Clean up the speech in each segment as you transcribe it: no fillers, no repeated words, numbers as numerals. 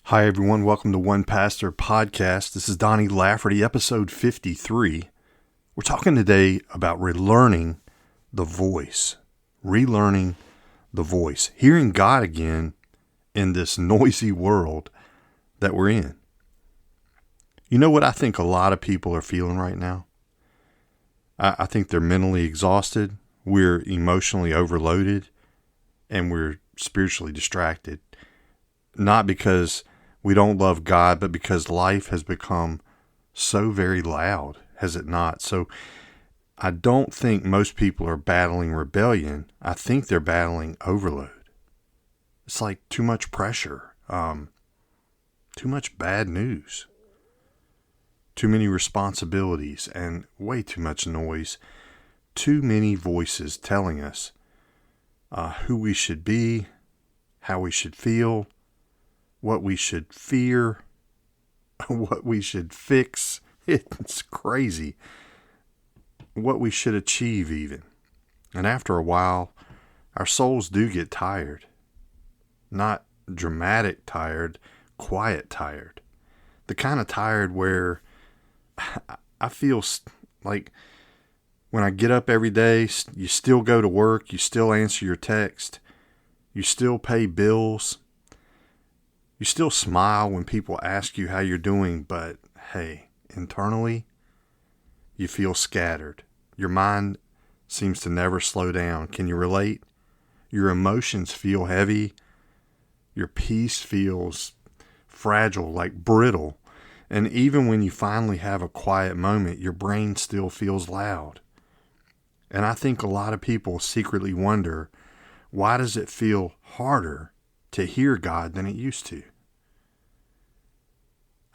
Hi, everyone. Welcome to One Pastor Podcast. This is Donnie Lafferty, episode 53. We're talking today about relearning the voice. Relearning the voice. Hearing God again in this noisy world that we're in. You know what I think a lot of people are feeling right now? I think they're mentally exhausted. We're emotionally overloaded. And we're spiritually distracted. Not because we don't love God, but because life has become so very loud, has it not? So I don't think most people are battling rebellion. I think they're battling overload. It's like too much pressure, too much bad news, too many responsibilities, and way too much noise, too many voices telling us who we should be, how we should feel, what we should fear, what we should fix. It's crazy. What we should achieve even. And after a while, our souls do get tired. Not dramatic tired, quiet tired. The kind of tired where I feel like when I get up every day, you still go to work, you still answer your text, you still pay bills. You still smile when people ask you how you're doing, but hey, internally, you feel scattered. Your mind seems to never slow down. Can you relate? Your emotions feel heavy. Your peace feels fragile, like brittle. And even when you finally have a quiet moment, your brain still feels loud. And I think a lot of people secretly wonder, why does it feel harder to hear God than it used to?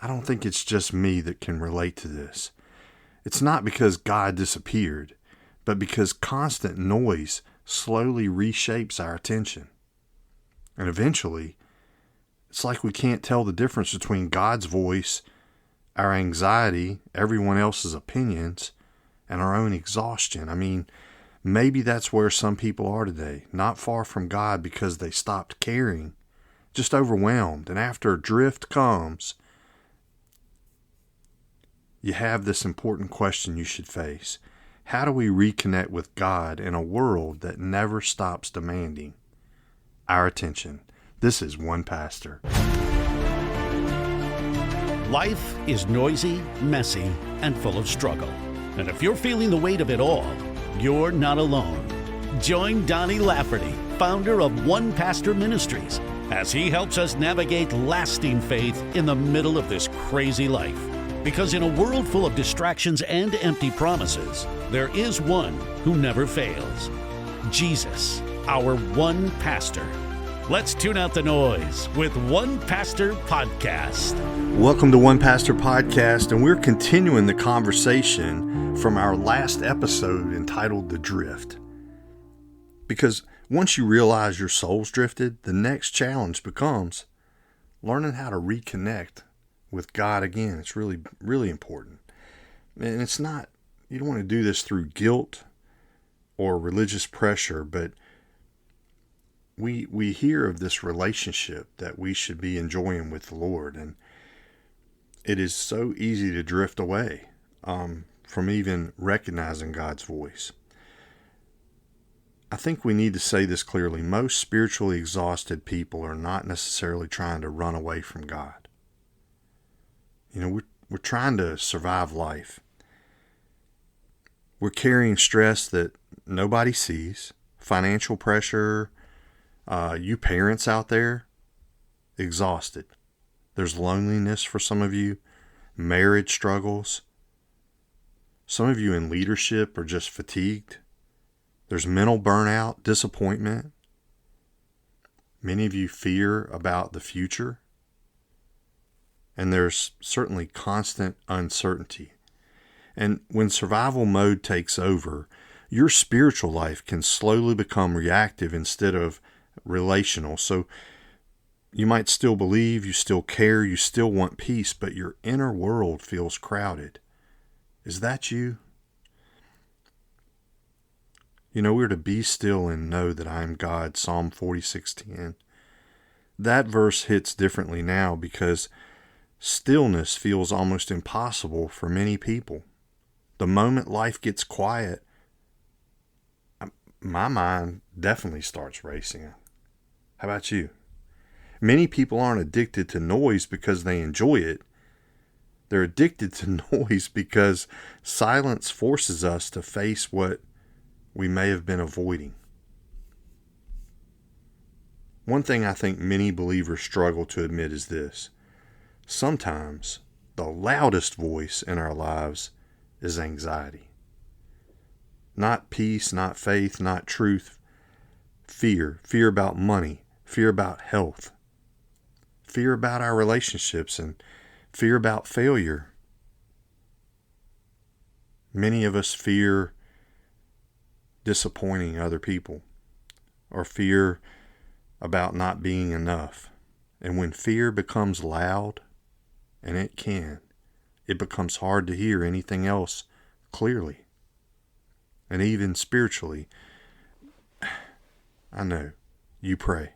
I don't think it's just me that can relate to this. It's not because God disappeared, but because constant noise slowly reshapes our attention. And eventually, it's like we can't tell the difference between God's voice, our anxiety, everyone else's opinions, and our own exhaustion. I mean, maybe that's where some people are today, not far from God because they stopped caring, just overwhelmed. And after drift comes, you have this important question you should face. How do we reconnect with God in a world that never stops demanding our attention? This is One Pastor. Life is noisy, messy, and full of struggle. And if you're feeling the weight of it all, you're not alone. Join Donnie Lafferty, founder of One Pastor Ministries, as he helps us navigate lasting faith in the middle of this crazy life. Because in a world full of distractions and empty promises, there is one who never fails. Jesus, our One Pastor. Let's tune out the noise with One Pastor Podcast. Welcome to One Pastor Podcast, and we're continuing the conversation from our last episode entitled The Drift. Because once you realize your soul's drifted, the next challenge becomes learning how to reconnect with God again. It's really, really important. And it's not, you don't want to do this through guilt or religious pressure, but we hear of this relationship that we should be enjoying with the Lord. And it is so easy to drift away from even recognizing God's voice. I think we need to say this clearly. Most spiritually exhausted people are not necessarily trying to run away from God. You know, we're trying to survive life. We're carrying stress that nobody sees, financial pressure. You parents out there, exhausted. There's loneliness for some of you, marriage struggles. Some of you in leadership are just fatigued. There's mental burnout, disappointment. Many of you fear about the future. And there's certainly constant uncertainty. And when survival mode takes over, your spiritual life can slowly become reactive instead of relational. So you might still believe, you still care, you still want peace, but your inner world feels crowded. Is that you? You know, we're to be still and know that I am God, Psalm 46:10. that verse hits differently now because stillness feels almost impossible for many people. The moment life gets quiet, my mind definitely starts racing. How about you? Many people aren't addicted to noise because they enjoy it. They're addicted to noise because silence forces us to face what we may have been avoiding. One thing I think many believers struggle to admit is this. Sometimes the loudest voice in our lives is anxiety. Not peace, not faith, not truth. Fear. Fear about money. Fear about health. Fear about our relationships and fear about failure. Many of us fear disappointing other people or fear about not being enough. And when fear becomes loud, and it becomes hard to hear anything else clearly. And even spiritually, I know, you pray.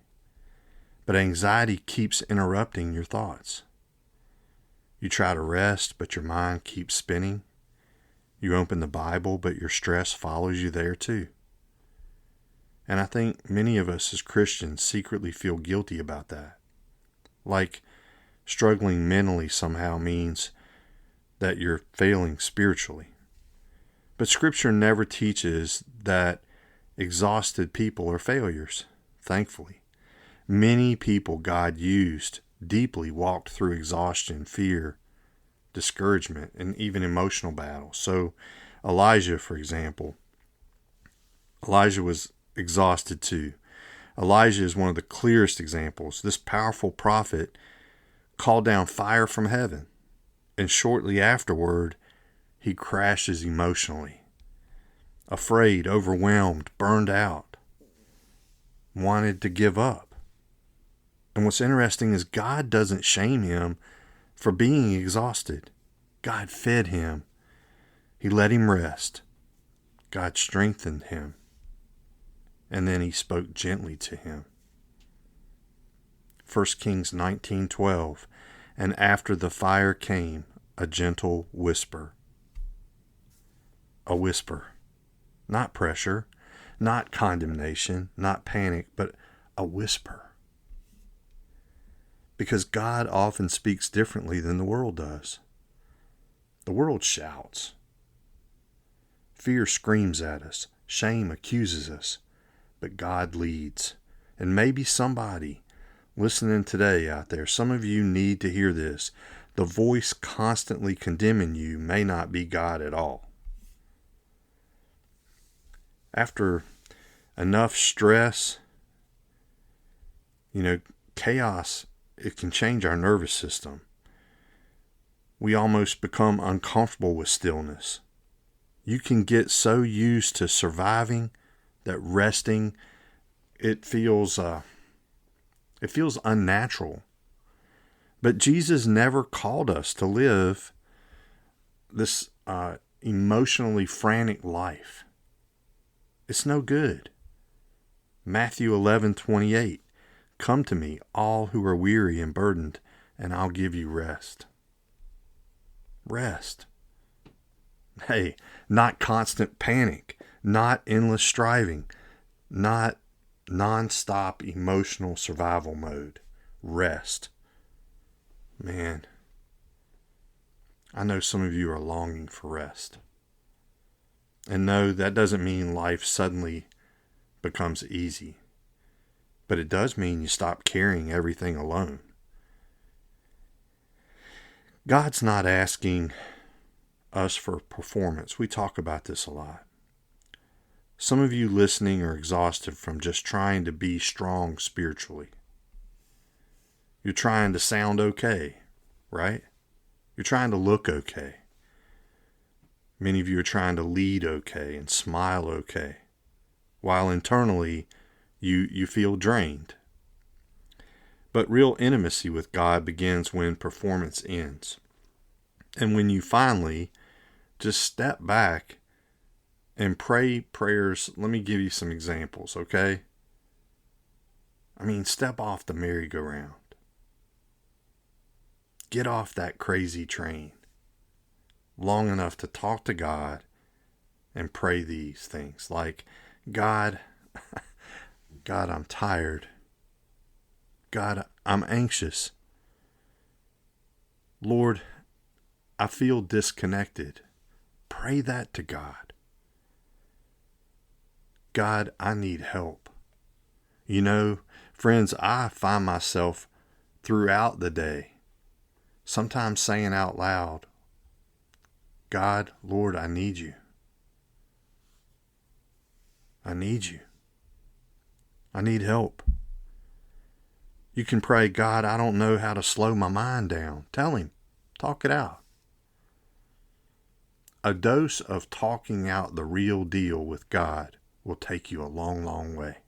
But anxiety keeps interrupting your thoughts. You try to rest, but your mind keeps spinning. You open the Bible, but your stress follows you there too. And I think many of us as Christians secretly feel guilty about that. Like struggling mentally somehow means that you're failing spiritually. But Scripture never teaches that exhausted people are failures, thankfully. Many people God used deeply walked through exhaustion, fear, discouragement, and even emotional battles. So Elijah, for example, Elijah was exhausted too. Elijah is one of the clearest examples. This powerful prophet called down fire from heaven, and shortly afterward, he crashes emotionally. Afraid, overwhelmed, burned out, wanted to give up. And what's interesting is God doesn't shame him for being exhausted. God fed him. He let him rest. God strengthened him. And then he spoke gently to him. 1 Kings 19:12, and after the fire came a gentle whisper. A whisper. Not pressure, not condemnation, not panic, but a whisper. Because God often speaks differently than the world does. The world shouts. Fear screams at us. Shame accuses us. But God leads. And maybe somebody listening today out there, some of you need to hear this. The voice constantly condemning you may not be God at all. After enough stress, chaos, it can change our nervous system. We almost become uncomfortable with stillness. You can get so used to surviving that resting, it feels unnatural. But Jesus never called us to live this emotionally frantic life. It's no good. Matthew 11:28, come to me, all who are weary and burdened, and I'll give you rest. Rest. Hey, not constant panic, not endless striving, not nonstop emotional survival mode. Rest. Man, I know some of you are longing for rest. And no, that doesn't mean life suddenly becomes easy. But it does mean you stop carrying everything alone. God's not asking us for performance. We talk about this a lot. Some of you listening are exhausted from just trying to be strong spiritually. You're trying to sound okay, right? You're trying to look okay. Many of you are trying to lead okay and smile okay, while internally you feel drained. But real intimacy with God begins when performance ends. And when you finally just step back and pray prayers. Let me give you some examples, okay? I mean, step off the merry-go-round. Get off that crazy train long enough to talk to God and pray these things like, God, God, I'm tired. God, I'm anxious. Lord, I feel disconnected. Pray that to God. God, I need help. You know, friends, I find myself throughout the day sometimes saying out loud, God, Lord, I need you. I need you. I need help. You can pray, God, I don't know how to slow my mind down. Tell him. Talk it out. A dose of talking out the real deal with God will take you a long, long way.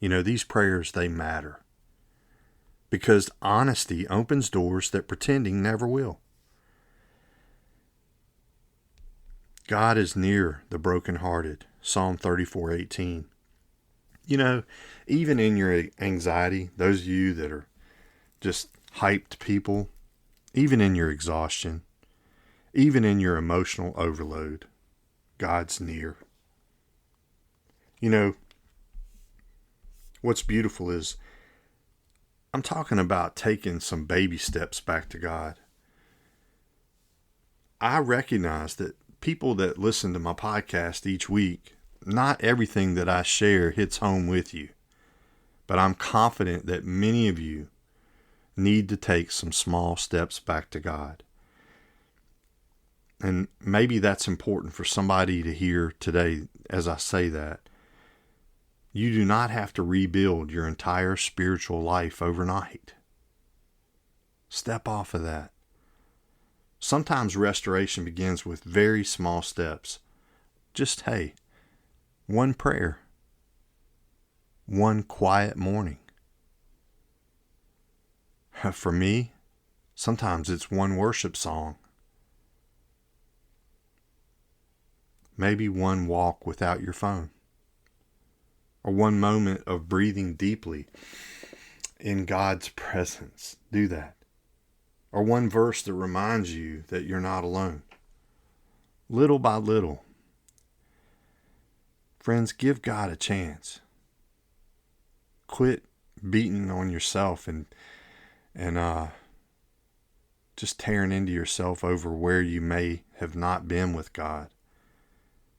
You know, these prayers, they matter. Because honesty opens doors that pretending never will. God is near the brokenhearted. Psalm 34:18. You know, even in your anxiety, those of you that are just hyped people, even in your exhaustion, even in your emotional overload, God's near. You know, what's beautiful is I'm talking about taking some baby steps back to God. I recognize that people that listen to my podcast each week, not everything that I share hits home with you, but I'm confident that many of you need to take some small steps back to God. And maybe that's important for somebody to hear today as I say that. You do not have to rebuild your entire spiritual life overnight. Step off of that. Sometimes restoration begins with very small steps. Just, hey, one prayer, one quiet morning. For me, sometimes it's one worship song. Maybe one walk without your phone. Or one moment of breathing deeply in God's presence. Do that. Or one verse that reminds you that you're not alone. Little by little. Friends, give God a chance. Quit beating on yourself and just tearing into yourself over where you may have not been with God.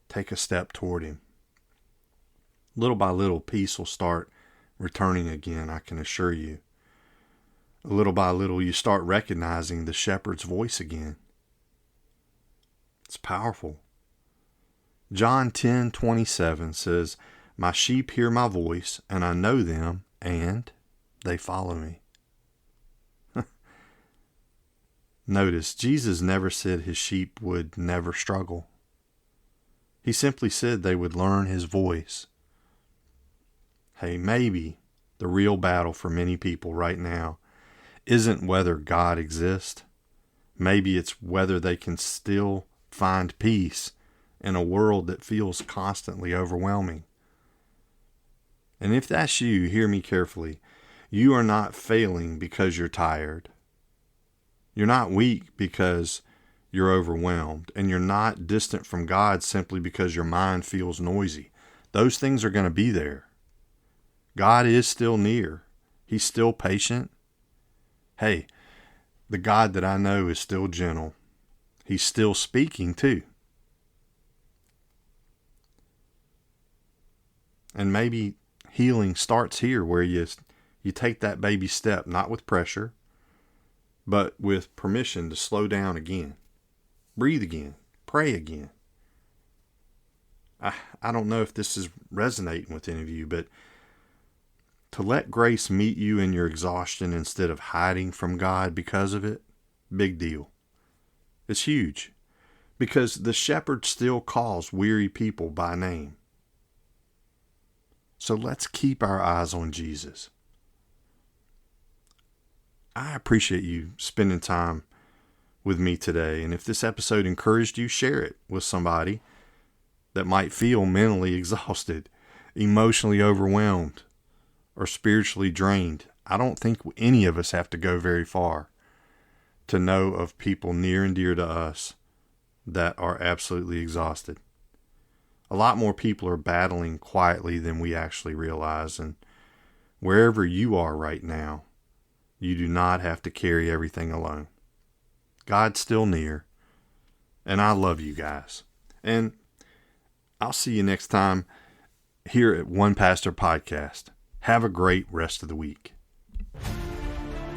Take a step toward him. Little by little, peace will start returning again, I can assure you. Little by little, you start recognizing the shepherd's voice again. It's powerful. John 10:27 says, "My sheep hear my voice, and I know them, and they follow me." Notice, Jesus never said his sheep would never struggle. He simply said they would learn his voice. Hey, maybe the real battle for many people right now isn't whether God exists. Maybe it's whether they can still find peace in a world that feels constantly overwhelming. And if that's you, hear me carefully. You are not failing because you're tired. You're not weak because you're overwhelmed. And you're not distant from God simply because your mind feels noisy. Those things are going to be there. God is still near. He's still patient. Hey, the God that I know is still gentle. He's still speaking too. And maybe healing starts here where you take that baby step, not with pressure, but with permission to slow down again. Breathe again. Pray again. I don't know if this is resonating with any of you, but to let grace meet you in your exhaustion instead of hiding from God because of it, big deal. It's huge. Because the shepherd still calls weary people by name. So let's keep our eyes on Jesus. I appreciate you spending time with me today. And if this episode encouraged you, share it with somebody that might feel mentally exhausted, emotionally overwhelmed, or spiritually drained. I don't think any of us have to go very far to know of people near and dear to us that are absolutely exhausted. A lot more people are battling quietly than we actually realize, and wherever you are right now, you do not have to carry everything alone. God's still near, and I love you guys. And I'll see you next time here at One Pastor Podcast. Have a great rest of the week.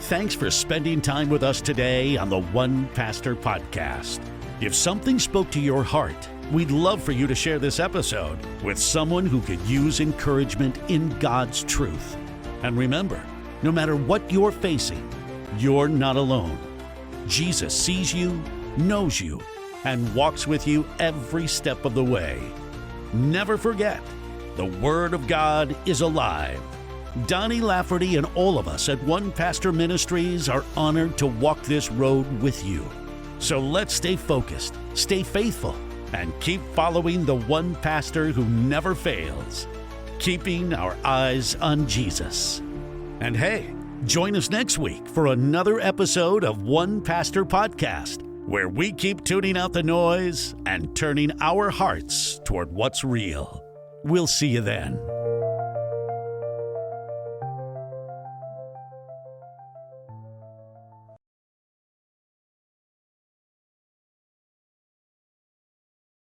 Thanks for spending time with us today on the One Pastor Podcast. If something spoke to your heart, we'd love for you to share this episode with someone who could use encouragement in God's truth. And remember, no matter what you're facing, you're not alone. Jesus sees you, knows you, and walks with you every step of the way. Never forget, the Word of God is alive. Donnie Lafferty and all of us at One Pastor Ministries are honored to walk this road with you. So let's stay focused, stay faithful, and keep following the one pastor who never fails, keeping our eyes on Jesus. And hey, join us next week for another episode of One Pastor Podcast, where we keep tuning out the noise and turning our hearts toward what's real. We'll see you then.